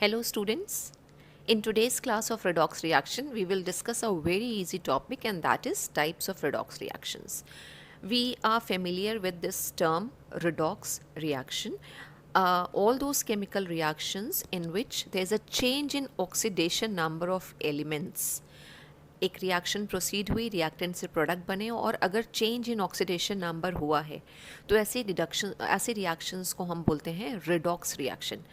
Hello students. In today's class of redox reaction, we will discuss a very easy topic, and that is types of redox reactions. We are familiar with this term redox reaction. All those chemical reactions in which there is a change in oxidation number of elements. एक reaction proceed हुई, reactant से product बने, और अगर change in oxidation number हुआ है तो ऐसे रिएक्शंस को हम बोलते हैं redox reaction.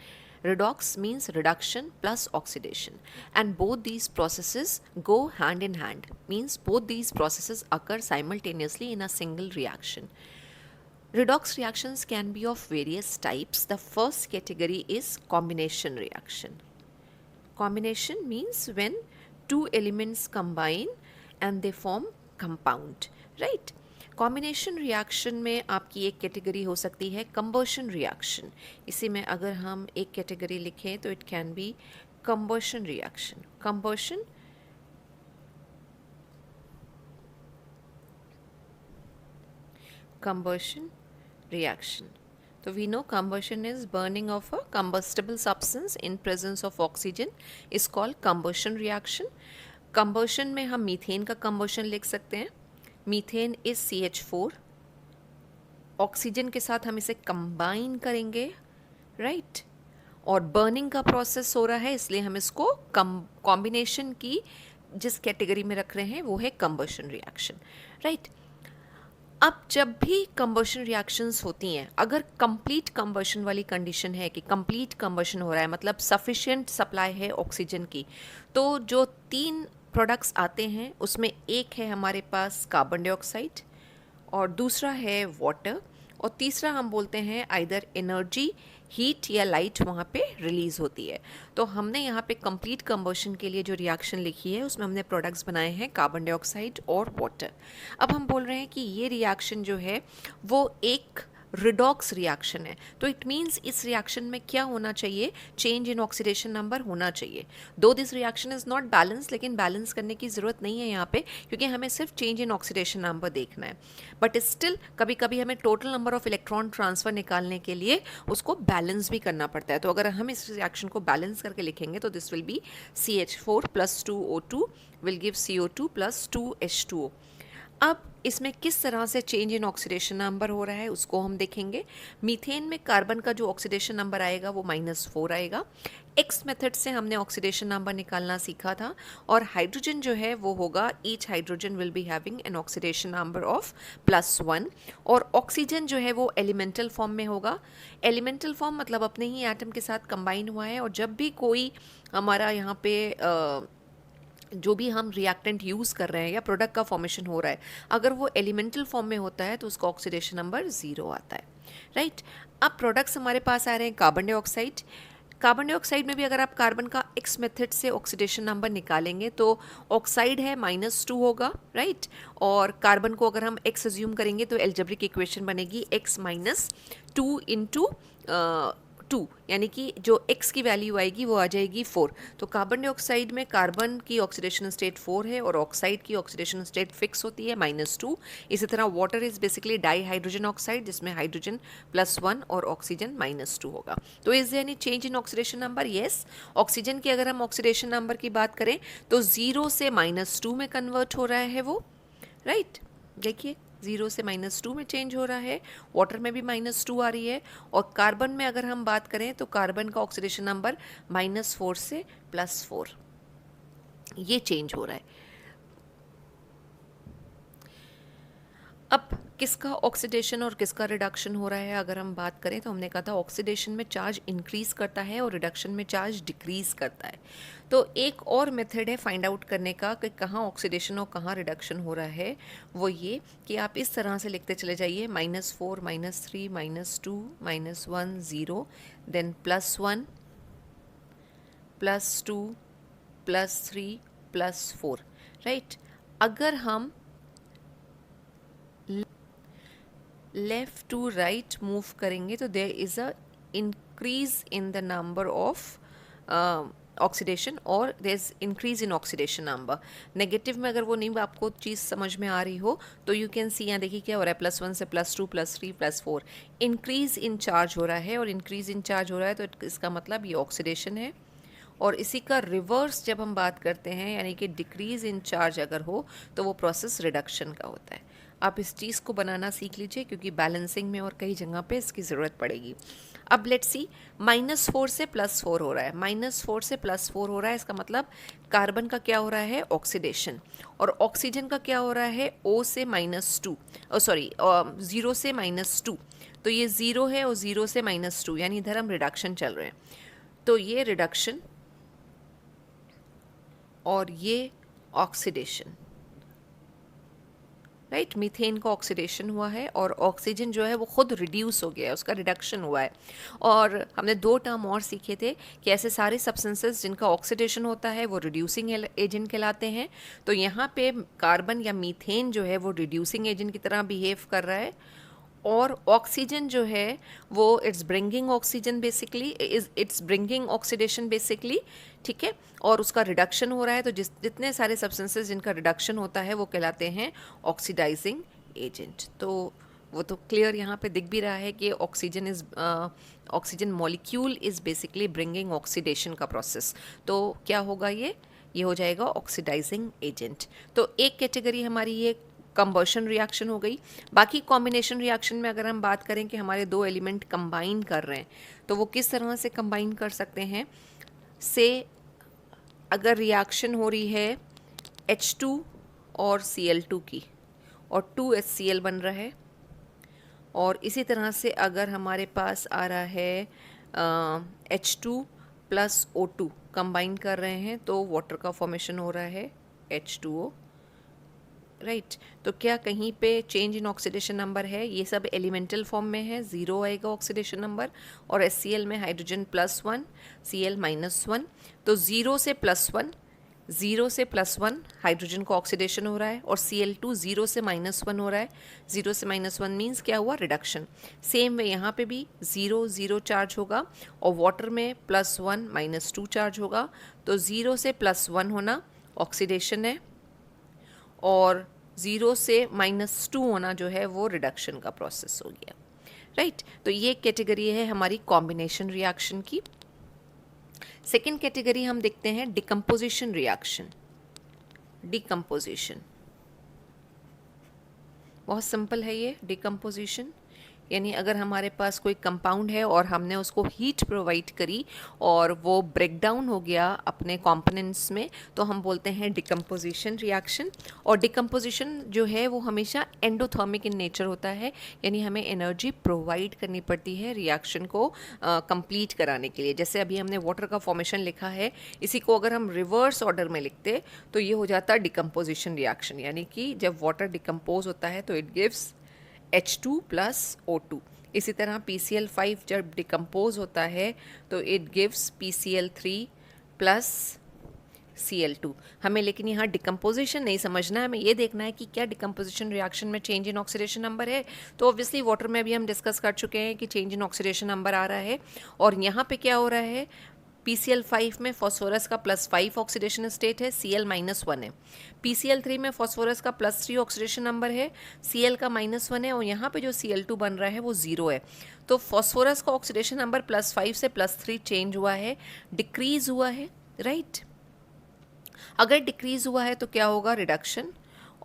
Redox means reduction plus oxidation, and both these processes go hand in hand, means both these processes occur simultaneously in a single reaction. Redox reactions can be of various types. The first category is combination reaction. Combination means when two elements combine and they form compound, right? Combination reaction में आपकी एक category हो सकती है combustion reaction. इसी में अगर हम एक कैटेगरी लिखें तो it can be combustion reaction. Combustion reaction. तो we know combustion is burning of a combustible substance in presence of oxygen is called combustion reaction. Combustion में हम मीथेन का कंबशन लिख सकते हैं. Methane is CH4. ऑक्सीजन के साथ हम इसे कंबाइन करेंगे, राइट? और बर्निंग का प्रोसेस हो रहा है, इसलिए हम इसको कॉम्बिनेशन की जिस कैटेगरी में रख रहे हैं वो है कंबशन रिएक्शन, राइट? अब जब भी कंबशन रिएक्शंस होती हैं, अगर कंप्लीट कंबशन वाली कंडीशन है कि कंप्लीट कंबशन हो रहा है, मतलब सफिशिएंट सप्लाई है ऑक्सीजन की, तो जो 3 प्रोडक्ट्स आते हैं उसमें एक है हमारे पास कार्बन डाइऑक्साइड, और दूसरा है वाटर, और तीसरा हम बोलते हैं आइदर एनर्जी, हीट या लाइट वहाँ पे रिलीज़ होती है. तो हमने यहाँ पे कंप्लीट कंबशन के लिए जो रिएक्शन लिखी है उसमें हमने प्रोडक्ट्स बनाए हैं कार्बन डाइऑक्साइड और वाटर. अब हम बोल रहे हैं कि ये रिएक्शन जो है वो एक रिडॉक्स रिएक्शन है. तो इट मीन्स इस रिएक्शन में क्या होना चाहिए? चेंज इन ऑक्सीडेशन नंबर होना चाहिए. दो this reaction is not balance, लेकिन बैलेंस करने की ज़रूरत नहीं है यहाँ पे, क्योंकि हमें सिर्फ चेंज इन ऑक्सीडेशन नंबर देखना है. बट स्टिल कभी कभी हमें total number of electron transfer निकालने के लिए उसको बैलेंस भी करना पड़ता है. तो अगर हम इस रिएक्शन को बैलेंस करके लिखेंगे तो this will be CH4 + 2O2 will give CO2 + 2H2O. अब इसमें किस तरह से चेंज इन ऑक्सीडेशन नंबर हो रहा है उसको हम देखेंगे. मीथेन में कार्बन का जो ऑक्सीडेशन नंबर आएगा वो -4 आएगा. एक्स मेथड से हमने ऑक्सीडेशन नंबर निकालना सीखा था, और हाइड्रोजन जो है वो होगा, each hydrogen will be having an oxidation number of +1, और ऑक्सीजन जो है वो एलिमेंटल फॉर्म में होगा. एलिमेंटल फॉर्म मतलब अपने ही एटम के साथ कंबाइन हुआ है, और जब भी कोई हमारा यहाँ पे जो भी हम रिएक्टेंट यूज़ कर रहे हैं या प्रोडक्ट का फॉर्मेशन हो रहा है, अगर वो एलिमेंटल फॉर्म में होता है तो उसका ऑक्सीडेशन नंबर 0 आता है, राइट? अब प्रोडक्ट्स हमारे पास आ रहे हैं कार्बन डाइऑक्साइड. कार्बन डाइऑक्साइड में भी अगर आप कार्बन का एक्स मेथड से ऑक्सीडेशन नंबर निकालेंगे तो ऑक्साइड है -2 होगा, राइट? और कार्बन को अगर हम एक्स अज्यूम करेंगे तो एल्जेब्रिक इक्वेशन बनेगी x - 2 × 2, यानी कि जो x की वैल्यू आएगी वो आ जाएगी 4. तो कार्बन डाइऑक्साइड में कार्बन की ऑक्सीडेशन स्टेट 4 है और ऑक्साइड की ऑक्सीडेशन स्टेट फिक्स होती है -2. इसी तरह water is basically di hydrogen oxide, जिसमें हाइड्रोजन +1 और ऑक्सीजन -2 होगा. तो is there any change in oxidation number? Yes. Oxygen की अगर हम ऑक्सीडेशन नंबर की बात करें तो 0 से -2 में कन्वर्ट हो रहा है वो, राइट? देखिए 0 से -2 में चेंज हो रहा है. वाटर में भी -2 आ रही है, और कार्बन में अगर हम बात करें तो कार्बन का ऑक्सीडेशन नंबर -4 से +4, ये चेंज हो रहा है. अब किसका ऑक्सीडेशन और किसका रिडक्शन हो रहा है अगर हम बात करें तो हमने कहा था ऑक्सीडेशन में चार्ज इंक्रीज़ करता है और रिडक्शन में चार्ज डिक्रीज़ करता है. तो एक और मेथड है फाइंड आउट करने का कि कहाँ ऑक्सीडेशन और कहाँ रिडक्शन हो रहा है, वो ये कि आप इस तरह से लिखते चले जाइए: -4 -3 -2 -1 0, देन +1 +2 +3 +4, राइट? अगर हम लेफ़्ट टू राइट मूव करेंगे तो there is a increase in the number of oxidation, और there is increase in oxidation number. Negative में अगर वो नहीं आपको चीज़ समझ में आ रही हो तो यू कैन सी, यहाँ देखिए क्या हो रहा है, +1 से +2 +3 +4 इंक्रीज इन चार्ज हो रहा है, और इंक्रीज इन चार्ज हो रहा है तो इसका मतलब ये ऑक्सीडेशन है. और इसी का रिवर्स जब हम बात करते हैं यानी कि डिक्रीज़ इन चार्ज अगर हो तो वो प्रोसेस रिडक्शन का होता है। आप इस चीज़ को बनाना सीख लीजिए क्योंकि बैलेंसिंग में और कई जगह पे इसकी ज़रूरत पड़ेगी। अब लेट्स सी, -4 से +4 हो रहा है, -4 से +4 हो रहा है, इसका मतलब कार्बन का क्या हो रहा है, ऑक्सीडेशन, और ऑक्सीजन का क्या हो रहा है, O से -2, सॉरी 0 से -2, तो ये 0 है और 0 से -2 यानी इधर हम रिडक्शन चल रहे हैं। तो ये रिडक्शन और ये ऑक्सीडेशन, राइट, मीथेन का ऑक्सीडेशन हुआ है और ऑक्सीजन जो है वो खुद रिड्यूस हो गया है, उसका रिडक्शन हुआ है। और हमने 2 टर्म और सीखे थे कि ऐसे सारे सब्सटेंसेस जिनका ऑक्सीडेशन होता है वो रिड्यूसिंग एजेंट कहलाते हैं। तो यहाँ पे कार्बन या मीथेन जो है वो रिड्यूसिंग एजेंट की तरह बिहेव कर रहा है, और ऑक्सीजन जो है वो it's bringing oxygen basically, it's bringing oxidation basically, ठीक है, और उसका रिडक्शन हो रहा है। तो जितने सारे सब्सटेंसेस जिनका रिडक्शन होता है वो कहलाते हैं ऑक्सीडाइजिंग एजेंट। तो वो तो क्लियर यहाँ पे दिख भी रहा है कि oxygen molecule is basically bringing oxidation का प्रोसेस। तो क्या होगा, ये हो जाएगा ऑक्सीडाइजिंग एजेंट। तो एक कैटेगरी हमारी ये कंबशन रिएक्शन हो गई। बाकी कॉम्बिनेशन रिएक्शन में अगर हम बात करें कि हमारे 2 एलिमेंट कंबाइन कर रहे हैं तो वो किस तरह से कंबाइन कर सकते हैं। से अगर रिएक्शन हो रही है H2 और Cl2 की और 2HCl बन रहा है, और इसी तरह से अगर हमारे पास आ रहा है H2 प्लस O2 कंबाइन कर रहे हैं तो वाटर का फॉर्मेशन हो रहा है H2O, राइट। तो क्या कहीं पे चेंज इन ऑक्सीडेशन नंबर है, ये सब एलिमेंटल फॉर्म में है, 0 आएगा ऑक्सीडेशन नंबर, और HCl में हाइड्रोजन +1 Cl -1, तो 0 से +1 हाइड्रोजन का ऑक्सीडेशन हो रहा है, और Cl2 0 से -1 हो रहा है। 0 से -1 मीन्स क्या हुआ, रिडक्शन। सेम वे यहाँ पे भी 0 0 चार्ज होगा और वाटर में +1 -2 चार्ज होगा, तो 0 से +1 होना ऑक्सीडेशन है, और 0 से -2 होना जो है वो रिडक्शन का प्रोसेस हो गया, राइट। तो ये कैटेगरी है हमारी कॉम्बिनेशन रिएक्शन की। सेकेंड कैटेगरी हम देखते हैं डिकम्पोजिशन रिएक्शन। डिकम्पोजिशन बहुत सिंपल है, ये डिकम्पोजिशन यानी अगर हमारे पास कोई कंपाउंड है और हमने उसको हीट प्रोवाइड करी और वो ब्रेक डाउन हो गया अपने कंपोनेंट्स में, तो हम बोलते हैं डिकम्पोजिशन रिएक्शन। और डिकम्पोजिशन जो है वो हमेशा एंडोथर्मिक इन नेचर होता है, यानी हमें एनर्जी प्रोवाइड करनी पड़ती है रिएक्शन को कंप्लीट कराने के लिए। जैसे अभी हमने वाटर का फॉर्मेशन लिखा है, इसी को अगर हम रिवर्स ऑर्डर में लिखते तो ये हो जाता डिकम्पोजिशन रिएक्शन, यानी कि जब वाटर डिकम्पोज होता है तो it gives H2 plus O2। इसी तरह PCl5 जब डिकम्पोज होता है तो it gives PCl3 plus Cl2। हमें लेकिन यहाँ डिकम्पोजिशन नहीं समझना है, हमें ये देखना है कि क्या डिकम्पोजिशन रिएक्शन में चेंज इन ऑक्सीडेशन नंबर है। तो ऑब्वियसली वाटर में भी हम डिस्कस कर चुके हैं कि चेंज इन ऑक्सीडेशन नंबर आ रहा है, और यहाँ पे क्या हो रहा है, PCl5 में फॉस्फोरस का +5 ऑक्सीडेशन स्टेट है, Cl -1 है। PCl3 में फॉस्फोरस का +3 ऑक्सीडेशन नंबर है, Cl का -1 है, और यहाँ पे जो Cl2 बन रहा है वो 0 है। तो फॉस्फोरस का ऑक्सीडेशन नंबर +5 से +3 चेंज हुआ है, डिक्रीज हुआ है, राइट। अगर डिक्रीज हुआ है तो क्या होगा, रिडक्शन।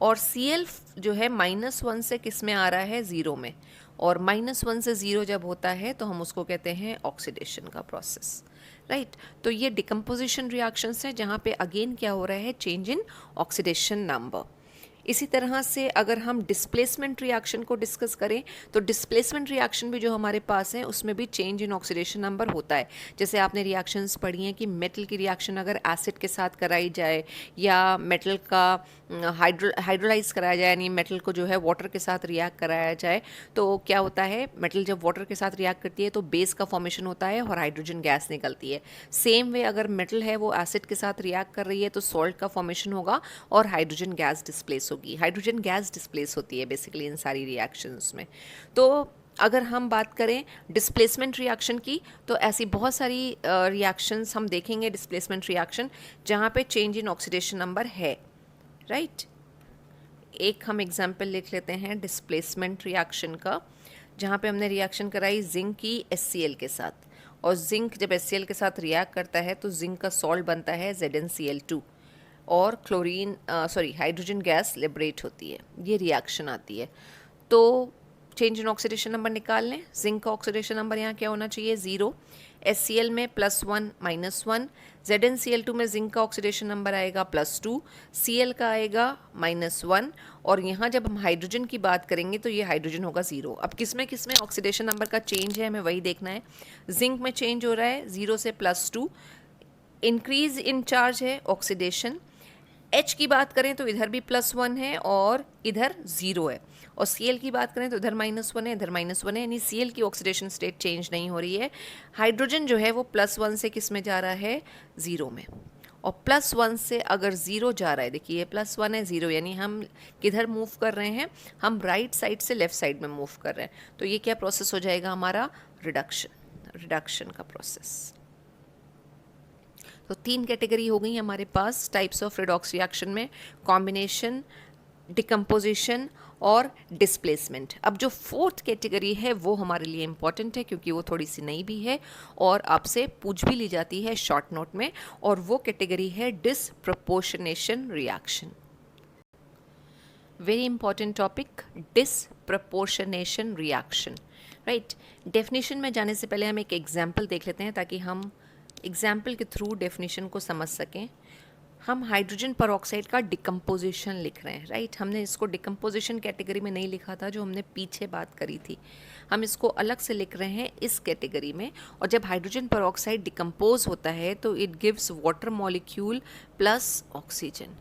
और Cl जो है -1 से किस में आ रहा है, 0 में, और -1 से 0 जब होता है तो हम उसको कहते हैं ऑक्सीडेशन का प्रोसेस, राइट। तो ये डिकम्पोजिशन रिएक्शंस हैं जहाँ पे अगेन क्या हो रहा है, चेंज इन ऑक्सीडेशन नंबर। इसी तरह से अगर हम डिस्प्लेसमेंट रिएक्शन को डिस्कस करें तो डिस्प्लेसमेंट रिएक्शन भी जो हमारे पास है उसमें भी चेंज इन ऑक्सीडेशन नंबर होता है। जैसे आपने रिएक्शंस पढ़ी हैं कि मेटल की रिएक्शन अगर एसिड के साथ कराई जाए या मेटल का हाइड्रोलाइज कराया जाए, यानी मेटल को जो है वाटर के साथ रिएक्ट कराया जाए, तो क्या होता है, मेटल जब वाटर के साथ रिएक्ट करती है तो बेस का फॉर्मेशन होता है और हाइड्रोजन गैस निकलती है। सेम वे अगर मेटल है वो एसिड के साथ रिएक्ट कर रही है तो सॉल्ट का फॉर्मेशन होगा और हाइड्रोजन गैस डिस्प्लेस होगी। हाइड्रोजन गैस डिस्प्लेस होती है बेसिकली इन सारी रिएक्शंस में। तो अगर हम बात करें डिस्प्लेसमेंट रिएक्शन की तो ऐसी बहुत सारी रिएक्शंस हम देखेंगे डिस्प्लेसमेंट रिएक्शन जहाँ पे चेंज इन ऑक्सीडेशन नंबर है, राइट। एक हम एग्जाम्पल लिख लेते हैं डिस्प्लेसमेंट रिएक्शन का, जहाँ पे हमने रिएक्शन कराई जिंक की HCl के साथ, और जिंक जब HCl के साथ रिएक्ट करता है तो जिंक का सॉल्ट बनता है ZnCl2 और क्लोरीन हाइड्रोजन गैस लिबरेट होती है, ये रिएक्शन आती है। तो चेंज इन ऑक्सीडेशन नंबर निकाल लें। जिंक का ऑक्सीडेशन नंबर यहाँ क्या होना चाहिए, 0। HCl में +1 -1, ZnCl2 में जिंक का ऑक्सीडेशन नंबर आएगा +2, Cl का आएगा -1, और यहाँ जब हम हाइड्रोजन की बात करेंगे तो ये हाइड्रोजन होगा 0। अब किस में ऑक्सीडेशन नंबर का चेंज है, हमें वही देखना है। जिंक में चेंज हो रहा है 0 से +2, इंक्रीज इन चार्ज है ऑक्सीडेशन। H की बात करें तो इधर भी +1 है और इधर 0 है, और Cl की बात करें तो इधर -1 है, इधर -1 है, यानी Cl की ऑक्सीडेशन स्टेट चेंज नहीं हो रही है। हाइड्रोजन जो है वो +1 से किस में जा रहा है, 0 में, और +1 से अगर 0 जा रहा है, देखिए +1 है 0, यानी हम किधर मूव कर रहे हैं, हम राइट साइड से लेफ्ट साइड में मूव कर रहे हैं। तो ये क्या प्रोसेस हो जाएगा हमारा, रिडक्शन का प्रोसेस। तो 3 कैटेगरी हो गई हमारे पास टाइप्स ऑफ रिडॉक्स रिएक्शन में, कॉम्बिनेशन, डिकम्पोजिशन और डिस्प्लेसमेंट। अब जो 4th कैटेगरी है वो हमारे लिए इम्पॉर्टेंट है क्योंकि वो थोड़ी सी नई भी है और आपसे पूछ भी ली जाती है शॉर्ट नोट में, और वो कैटेगरी है disproportionation reaction. Very important topic, disproportionation reaction, right. Definition में जाने से पहले हम एक एग्जाम्पल देख लेते हैं ताकि हम एग्जाम्पल के थ्रू डेफिनेशन को समझ सकें। हम हाइड्रोजन परऑक्साइड का डिकम्पोजिशन लिख रहे हैं, राइट। हमने इसको डिकम्पोजिशन कैटेगरी में नहीं लिखा था जो हमने पीछे बात करी थी, हम इसको अलग से लिख रहे हैं इस कैटेगरी में। और जब हाइड्रोजन परऑक्साइड डिकम्पोज होता है तो it gives water molecule plus oxygen,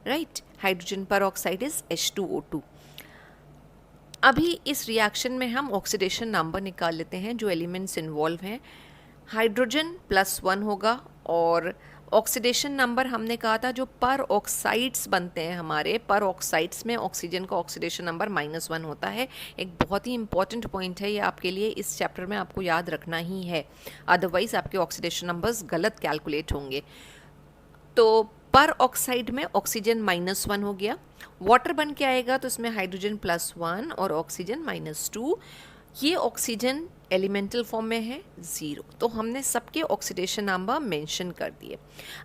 right. Hydrogen peroxide is H2O2। अभी इस रिएक्शन में हम ऑक्सीडेशन नंबर निकाल लेते हैं जो एलिमेंट्स इन्वॉल्व हैं। हाइड्रोजन +1 होगा, और ऑक्सीडेशन नंबर हमने कहा था जो पर ऑक्साइड्स बनते हैं हमारे, पर ऑक्साइड्स में ऑक्सीजन का ऑक्सीडेशन नंबर -1 होता है। एक बहुत ही इंपॉर्टेंट पॉइंट है ये आपके लिए, इस चैप्टर में आपको याद रखना ही है, अदरवाइज आपके ऑक्सीडेशन नंबर्स गलत कैलकुलेट होंगे। तो पर ऑक्साइड में ऑक्सीजन -1 हो गया, वाटर बन के आएगा तो इसमें हाइड्रोजन +1 और ऑक्सीजन -2। ये ऑक्सीजन एलिमेंटल फॉर्म में है 0, तो हमने सबके ऑक्सीडेशन नंबर मेंशन कर दिए।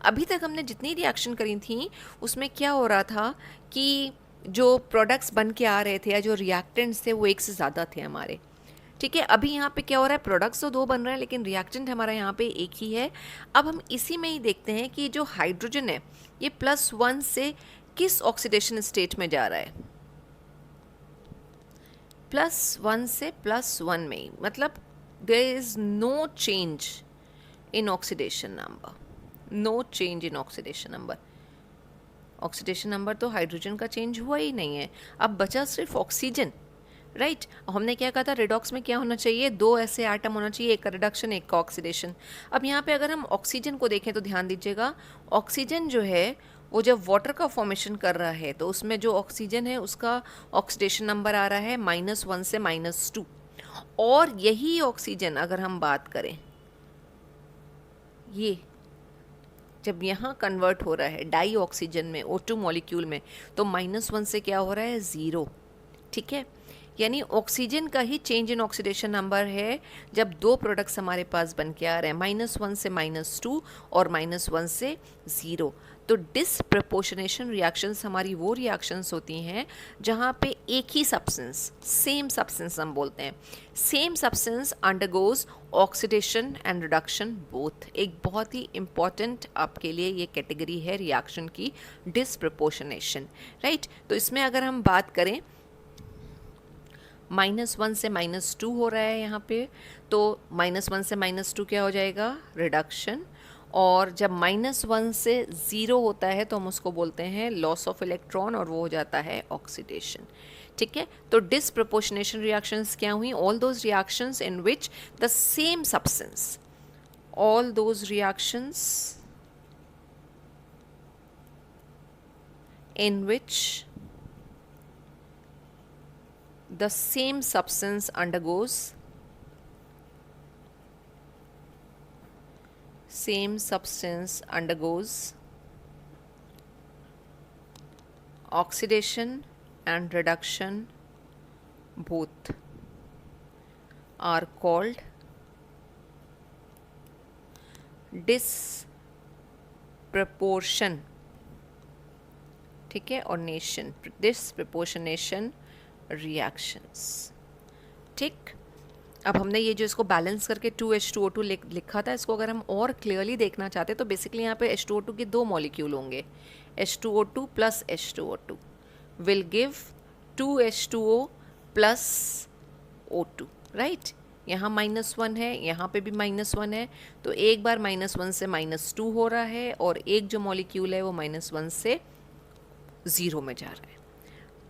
अभी तक हमने जितनी रिएक्शन करी थी उसमें क्या हो रहा था कि जो प्रोडक्ट्स बन के आ रहे थे या जो रिएक्टेंट्स थे वो एक से ज़्यादा थे हमारे, ठीक है। अभी यहाँ पे क्या हो रहा है, प्रोडक्ट्स तो 2 बन रहे हैं लेकिन रिएक्टेंट हमारा यहाँ पे एक ही है। अब हम इसी में ही देखते हैं कि जो हाइड्रोजन है ये +1 से किस ऑक्सीडेशन स्टेट में जा रहा है, +1 से +1 में ही, मतलब there is no change in oxidation number, no change in oxidation number. Oxidation number तो हाइड्रोजन का चेंज हुआ ही नहीं है, अब बचा सिर्फ ऑक्सीजन, राइट। हमने क्या कहा था, रिडॉक्स में क्या होना चाहिए, 2 ऐसे एटम होना चाहिए, एक का रिडक्शन एक का ऑक्सीडेशन। अब यहाँ पे अगर हम ऑक्सीजन को देखें तो ध्यान दीजिएगा, ऑक्सीजन जो है वो जब वाटर का फॉर्मेशन कर रहा है तो उसमें जो ऑक्सीजन है उसका ऑक्सीडेशन नंबर आ रहा है -1 से -2, और यही ऑक्सीजन अगर हम बात करें ये जब यहाँ कन्वर्ट हो रहा है डाई ऑक्सीजन में, O2 मॉलिक्यूल में, तो -1 से क्या हो रहा है, 0, ठीक है। यानी ऑक्सीजन का ही चेंज इन ऑक्सीडेशन नंबर है जब 2 प्रोडक्ट्स हमारे पास बन के आ रहे हैं, -1 से -2 और -1 से 0। तो डिसप्रपोर्शनेशन रिएक्शंस हमारी वो रिएक्शंस होती हैं जहाँ पे एक ही सब्सटेंस, सेम सब्सटेंस हम बोलते हैं, same substance undergoes oxidation and reduction both. एक बहुत ही इंपॉर्टेंट आपके लिए ये कैटेगरी है रिएक्शन की, डिसप्रपोर्शनेशन, राइट। तो इसमें अगर हम बात करें -1 से -2 हो रहा है यहाँ पे, तो -1 से -2 क्या हो जाएगा, रिडक्शन, और जब -1 से 0 होता है तो हम उसको बोलते हैं लॉस ऑफ इलेक्ट्रॉन और वो हो जाता है ऑक्सीडेशन, ठीक है। तो डिसप्रपोर्शनेशन रिएक्शंस क्या हुई, all those reactions in which the same substance, all those reactions in which the same substance undergoes oxidation and reduction both are called disproportion, ठीक है, और नेशन, डिसप्रपोर्शनेशन रिएक्शंस। ठीक, अब हमने ये जो इसको बैलेंस करके 2H2O2 लिखा था, इसको अगर हम और क्लियरली देखना चाहते हैं तो बेसिकली यहाँ पे H2O2 के दो मॉलिक्यूल होंगे, H2O2 plus H2O2 will give 2H2O plus O2, right. यहाँ -1 है, यहाँ पे भी -1 है, तो एक बार -1 से -2 हो रहा है और एक जो मॉलिक्यूल है वो -1 से 0 में जा रहा है।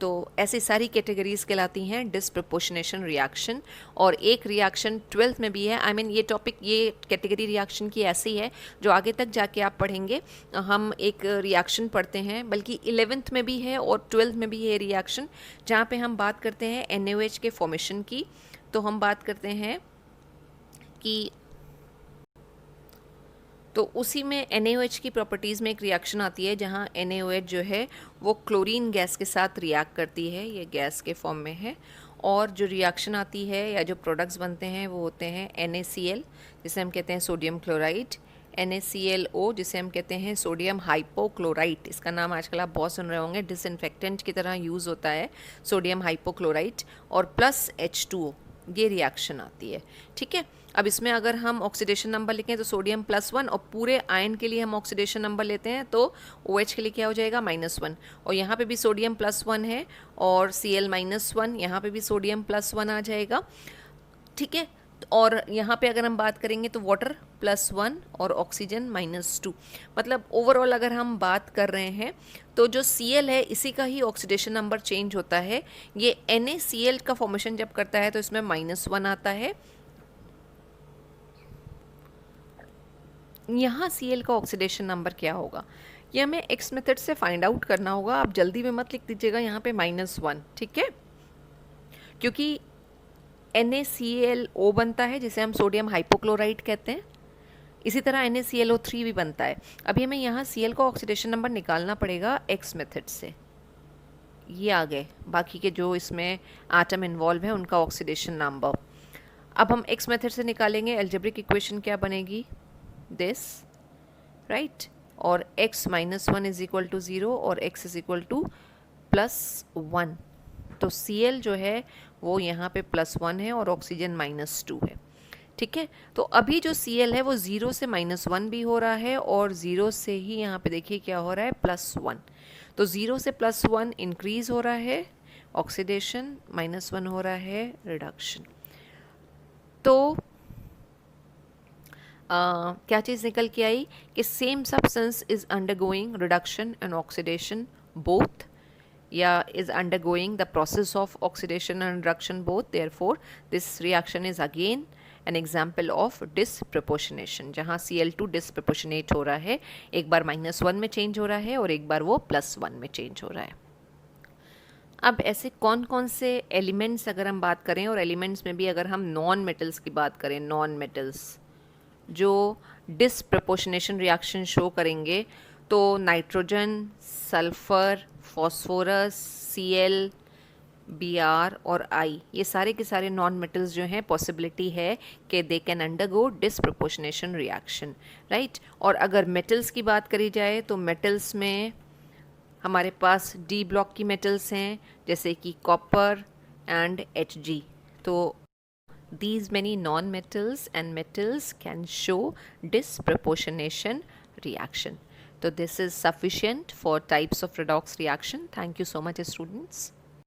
तो ऐसी सारी कैटेगरीज कहलाती हैं डिसप्रपोर्शनेशन रिएक्शन। और एक रिएक्शन 12th में भी है, आई मीन ये टॉपिक, ये कैटेगरी रिएक्शन की ऐसी है जो आगे तक जाके आप पढ़ेंगे। हम एक रिएक्शन पढ़ते हैं, बल्कि 11th में भी है और 12th में भी है रिएक्शन, जहाँ पे हम बात करते हैं NaOH के फॉर्मेशन की। तो हम बात करते हैं कि तो उसी में NaOH की प्रॉपर्टीज़ में एक रिएक्शन आती है जहाँ NaOH जो है वो क्लोरीन गैस के साथ रिएक्ट करती है, ये गैस के फॉर्म में है। और जो रिएक्शन आती है या जो प्रोडक्ट्स बनते हैं वो होते हैं NaCl, जिसे हम कहते हैं सोडियम क्लोराइड, NaClO, जिसे हम कहते हैं सोडियम हाइपोक्लोराइट। इसका नाम आजकल आप बहुत सुन रहे होंगे, डिसइंफेक्टेंट की तरह यूज़ होता है सोडियम हाइपोक्लोराइट, और प्लस H2O, ये रिएक्शन आती है। ठीक है, अब इसमें अगर हम ऑक्सीडेशन नंबर लिखें तो सोडियम +1, और पूरे आयन के लिए हम ऑक्सीडेशन नंबर लेते हैं तो OH के लिए क्या हो जाएगा -1, और यहाँ पे भी सोडियम +1 है और Cl -1, यहाँ पे भी सोडियम +1 आ जाएगा। ठीक है, और यहाँ पे अगर हम बात करेंगे तो वाटर +1 और ऑक्सीजन -2। मतलब ओवरऑल अगर हम बात कर रहे हैं तो जो Cl है इसी का ही ऑक्सीडेशन नंबर चेंज होता है। ये NaCl का फॉर्मेशन जब करता है तो इसमें -1 आता है। यहाँ Cl का ऑक्सीडेशन नंबर क्या होगा ये हमें एक्स मेथड से फाइंड आउट करना होगा। आप जल्दी में मत लिख दीजिएगा यहाँ पे -1, ठीक है, क्योंकि NaClO बनता है जिसे हम सोडियम हाइपोक्लोराइट कहते हैं। इसी तरह NaClO3 भी बनता है। अभी हमें यहाँ Cl का ऑक्सीडेशन नंबर निकालना पड़ेगा एक्स मेथड से। ये आ गए बाकी के जो इसमें आटम इन्वॉल्व है उनका ऑक्सीडेशन नंबर। अब हम एक्स मेथड से निकालेंगे, एल्जेब्रिक इक्वेशन क्या बनेगी, दिस, राइट, और x -1 इज इक्वल टू 0 और x इज इक्वल टू +1। तो Cl जो है वो यहाँ पे +1 है और ऑक्सीजन -2 है। ठीक है, तो अभी जो Cl है वो 0 से -1 भी हो रहा है और 0 से ही यहाँ पे देखिए क्या हो रहा है, +1। तो 0 से +1 इंक्रीज हो रहा है ऑक्सीडेशन, -1 हो रहा है रिडक्शन। तो क्या चीज़ निकल के आई कि same substance is undergoing reduction and oxidation both, या is undergoing the process of oxidation and reduction both, therefore this reaction is again an example of disproportionation, जहाँ Cl2 disproportionate हो रहा है, एक बार -1 में चेंज हो रहा है और एक बार वो +1 में चेंज हो रहा है। अब ऐसे कौन कौन से एलिमेंट्स अगर हम बात करें, और एलिमेंट्स में भी अगर हम नॉन मेटल्स की बात करें, नॉन मेटल्स जो डिसप्रपोर्शनेशन रिएक्शन शो करेंगे, तो nitrogen, sulphur, phosphorus, Cl, Br और I, ये सारे के सारे नॉन मेटल्स जो हैं पॉसिबिलिटी है कि they can undergo disproportionation reaction, right. और अगर मेटल्स की बात करी जाए तो मेटल्स में हमारे पास D ब्लॉक की मेटल्स हैं जैसे कि कॉपर एंड Hg। तो these many non-metals and metals can show disproportionation reaction. So this is sufficient for types of redox reaction. Thank you so much, students.